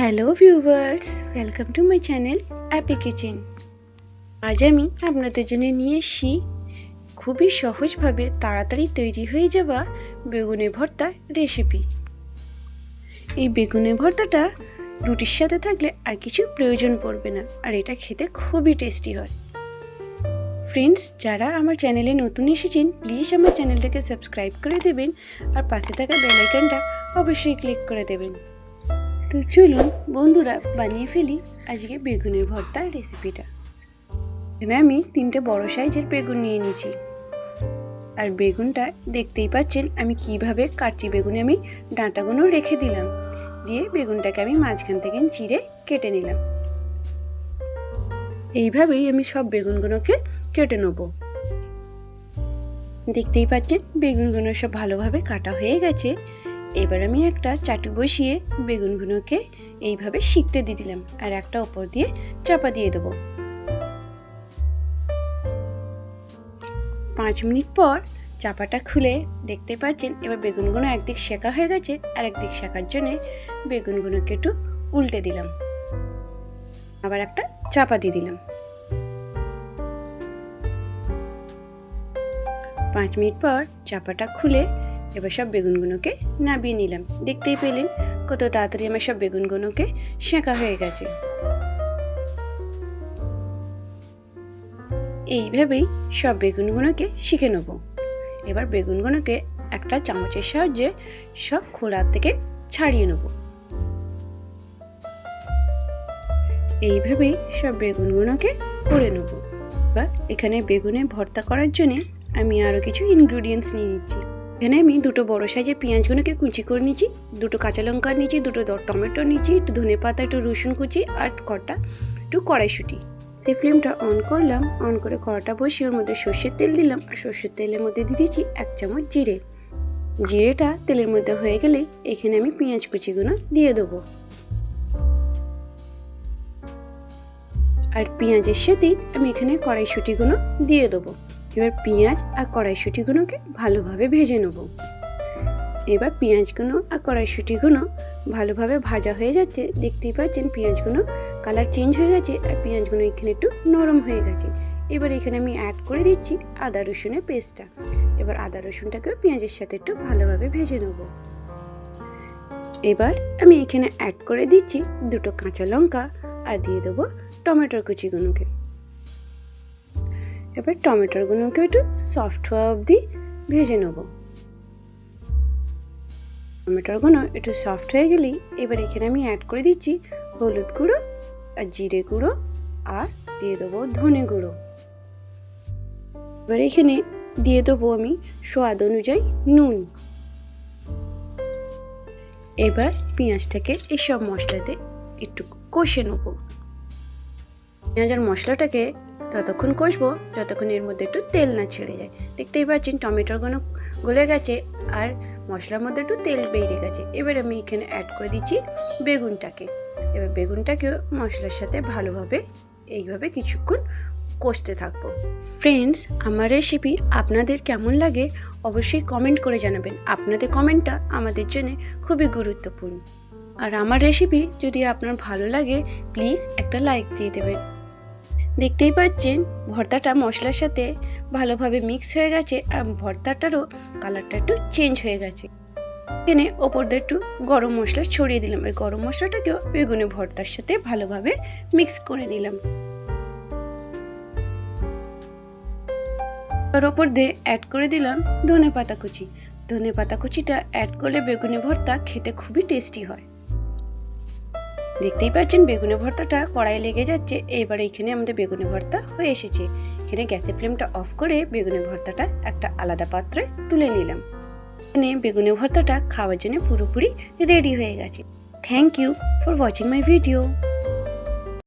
Hello viewers, welcome to my channel Appy kitchen. আজ আমি আপনাদের জন্য নিয়ে এসেছি খুবই সহজভাবে তাড়াতাড়ি তৈরি হয়ে যাওয়া বেগুনের ভর্তা রেসিপি। এই বেগুনের ভর্তাটা রুটির সাথে থাকলে আর কিছু প্রয়োজন পড়বে না, আর এটা খেতে খুবই টেস্টি হয়। ফ্রেন্ডস, যারা আমার চ্যানেলে নতুন এসেছেন প্লিজ আমার চ্যানেলটাকে সাবস্ক্রাইব করে দেবেন, আর পাশে থাকা বেল আইকনটা অবশ্যই ক্লিক করে দেবেন। তো চলুন বন্ধুরা, বানিয়ে ফেলি আজকে বেগুনের ভর্তা রেসিপিটা। এখানে আমি 3টে বড় সাইজের বেগুন নিয়ে নিয়েছি, আর বেগুনটা দেখতেই পাচ্ছেন আমি কিভাবে কাটছি। বেগুনে আমি ডাঁটাগুলো রেখে দিলাম, দিয়ে বেগুনটাকে আমি মাঝখান থেকে চিড়ে কেটে নিলাম। এইভাবেই আমি সব বেগুনগুলোকে কেটে নেব। দেখতেই পাচ্ছেন বেগুনগুলো সব ভালোভাবে কাটা হয়ে গেছে। এবার আমি একটা চাটু বসিয়ে বেগুনগুলোকে এইভাবে সিকতে দিয়ে দিলাম, আর একটা উপর দিয়ে চাপা দিয়ে দেবো। 5 মিনিট পর চাপাটা খুলে দেখতে পাচ্ছেন এবার বেগুনগুলো একদিক সেকা হয়ে গেছে, আর একদিক সেকার জন্যে বেগুনগুলোকে একটু উল্টে দিলাম, আবার একটা চাপা দিয়ে দিলাম। 5 মিনিট পর চাপাটা খুলে এবার সব বেগুনগুলোকে নামিয়ে নিলাম। দেখতেই পেলেন কত তাড়াতাড়ি আমার সব বেগুনগুলোকে সেঁকা হয়ে গেছে। এইভাবেই সব বেগুনগুলোকে শিখে নেব। এবার বেগুনগুলোকে একটা চামচের সাহায্যে সব খোলা থেকে ছাড়িয়ে নেব। এইভাবেই সব বেগুনগুলোকে করে নেব। এবার এখানে বেগুনের ভর্তা করার জন্য আমি আরও কিছু ইনগ্রিডিয়েন্টস নিয়ে নিচ্ছি। এখানে আমি 2টো বড় সাইজের পেঁয়াজগুলোকে কুচি করে নিয়েছি, 2টো কাঁচা লঙ্কা নিয়েছি, 2টো টমেটো নিয়েছি, একটু ধনে পাতা, একটু রসুন কুচি, আর কটা একটু কড়াইশুঁটি। সেই ফ্লেমটা অন করলাম, অন করে কড়াটা বসিয়ে ওর মধ্যে সর্ষের তেল দিলাম, আর সর্ষের তেলের মধ্যে দিয়ে দিয়েছি 1 চামচ জিরে। জিরেটা তেলের মধ্যে হয়ে গেলেই এখানে আমি পেঁয়াজ কুচিগুলো দিয়ে দেবো, আর পেঁয়াজের সাথেই আমি এখানে কড়াইশুঁটিগুলো দিয়ে দেবো। এবার পেঁয়াজ আর কড়াইশুঁটিগুলোকে ভালোভাবে ভেজে নেব। এবার পেঁয়াজগুলো আর কড়াইশুঁটিগুলো ভালোভাবে ভাজা হয়ে যাচ্ছে। দেখতেই পাচ্ছেন পেঁয়াজগুলো কালার চেঞ্জ হয়ে গেছে, আর পেঁয়াজগুলো এখানে একটু নরম হয়ে গেছে। এবার এখানে আমি অ্যাড করে দিচ্ছি আদা রসুনের পেস্টটা। এবার আদা রসুনটাকেও পেঁয়াজের সাথে একটু ভালোভাবে ভেজে নেব। এবার আমি এখানে অ্যাড করে দিচ্ছি 2টো কাঁচা লঙ্কা, আর দিয়ে দেবো টমেটোর কুচিগুলোকে। এবার টমেটোগুলোকে একটু সফট হওয়া অবধি ভেজে নেব। টমেটোগুলো একটু সফট হয়ে গেলেই এবার এখানে আমি অ্যাড করে দিচ্ছি হলুদ গুঁড়ো, আর জিরে গুঁড়ো, আর দিয়ে দেবো ধনে গুঁড়ো। এবার এখানে দিয়ে দেবো আমি স্বাদ অনুযায়ী নুন। এবার পেঁয়াজটাকে এইসব মশলাতে একটু কষে নেব। পেঁয়াজ আর মশলাটাকে ততক্ষণ কষবো যতক্ষণ এর মধ্যে একটু তেল না ছেড়ে যায়। দেখতেই পাচ্ছেন টমেটোগুলো গলে গেছে, আর মশলার মধ্যে একটু তেল বেরিয়ে গেছে। এবার আমি এখানে অ্যাড করে দিচ্ছি বেগুনটাকে। এবার বেগুনটাকেও মশলার সাথে ভালোভাবে এইভাবে কিছুক্ষণ কষতে থাকবো। ফ্রেন্ডস, আমার রেসিপি আপনাদের কেমন লাগে অবশ্যই কমেন্ট করে জানাবেন। আপনাদের কমেন্টটা আমাদের জন্য খুবই গুরুত্বপূর্ণ। আর আমার রেসিপি যদি আপনার ভালো লাগে প্লিজ একটা লাইক দিয়ে দেবেন। দেখতেই পাচ্ছেন ভর্তাটা মশলার সাথে ভালোভাবে মিক্স হয়ে গেছে, আর ভর্তাটারও কালারটা একটু চেঞ্জ হয়ে গেছে। এখানে ওপর দিয়ে একটু গরম মশলা ছড়িয়ে দিলাম। ওই গরম মশলাটাকেও বেগুনের ভর্তার সাথে ভালোভাবে মিক্স করে নিলাম। আর ওপর দিয়ে অ্যাড করে দিলাম ধনে পাতা কুচি। ধনে পাতা কুচিটা অ্যাড করলে বেগুনের ভর্তা খেতে খুবই টেস্টি হয়। দেখতেই পাচ্ছেন বেগুনের ভর্তাটা কড়াইয়ে লেগে যাচ্ছে। এবারে এখানে আমাদের বেগুনের ভর্তা হয়ে এসেছে। এখানে গ্যাসের ফ্লেমটা অফ করে বেগুনের ভর্তাটা একটা আলাদা পাত্রে তুলে নিলাম। এখানে বেগুনের ভর্তাটা খাওয়ার জন্য পুরোপুরি রেডি হয়ে গেছে। Thank you for watching my video.